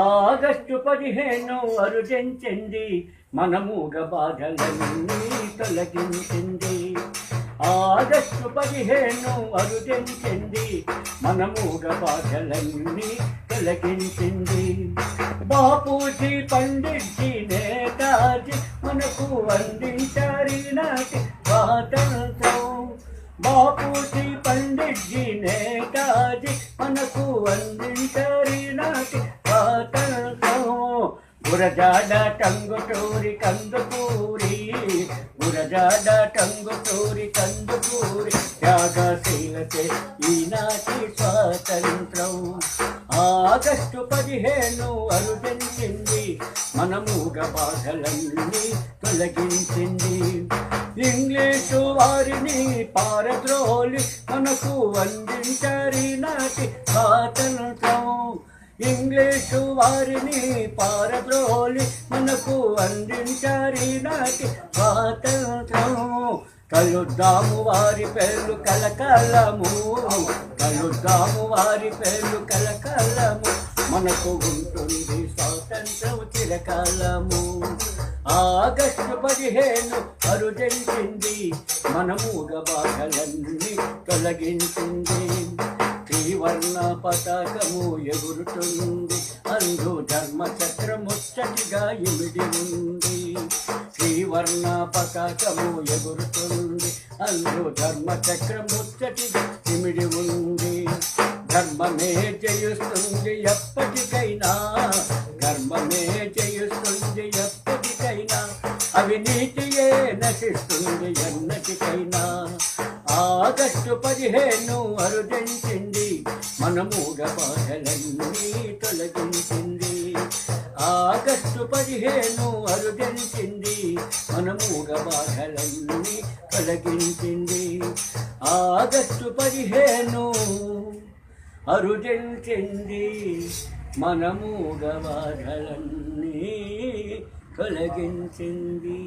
August 15 అరుదించింది, మన మూగ బాధలన్నీ తొలగించింది. ఆగస్టు 15 అరుదించింది, మన మూగ బాధలన్నీ తొలగించింది. బాపూజీ పండిట్జీ నేతాజీ మనకు అందించారు నాటి స్వాతంత్రం. బాపూజీ పండిట్జీ నేతాజీ మనకు అందించారు నాటి స్వాతంత్రం. గురజాడ టంగుటూరి కందుకూరి, గురజాడ టంగుటూరి కందుకూరి త్యాగశీలతే ఈనాటి స్వాతంత్రం. ఆగస్టు 15 అరుదించింది, మన మూగ బాధలన్నీ తొలగించింది. ఇంగ్లీషు వారిని పారద్రోలి మనకు అందించారు నాటి స్వాతంత్రం. ఇంగ్లీషు వారిని పారద్రోలి మనకు అందించారు నాటి స్వాతంత్రం. కలుద్దాము వారి పేర్లు కలకాలము, కలుద్దాము వారి పేర్లు కలకాలము, మనకు ఉంటుంది స్వాతంత్రం చిరకాలము. ఆగస్టు 15 అరుదించింది, మన మూగ బాధలన్నీ తొలగించింది. త్రివర్ణ పతాకము ఎగురుతుంది, అందు ధర్మచక్రం ముచ్చటిగా ఇమిడి ఉంది. త్రివర్ణ పతాకము ఎగురుతుంది, అందు ధర్మచక్రం ముచ్చటిగా ఇమిడి ఉంది. ధర్మమే జయిస్తుంది ఎప్పటికైనా, ధర్మమే జయిస్తుంది ఎప్పటికైనా, అవినీతియే నశిస్తుంది ఎన్నటికైనా. ఆగస్టు 15 అరుదించింది, మన మూగ బాధలన్నీ తొలగించింది. ఆగస్టు 15 అరుదించింది, మన మూగ బాధలన్నీ తొలగించింది. ఆగస్టు 15 అరుదించింది, మన మూగ బాధలన్నీ తొలగించింది.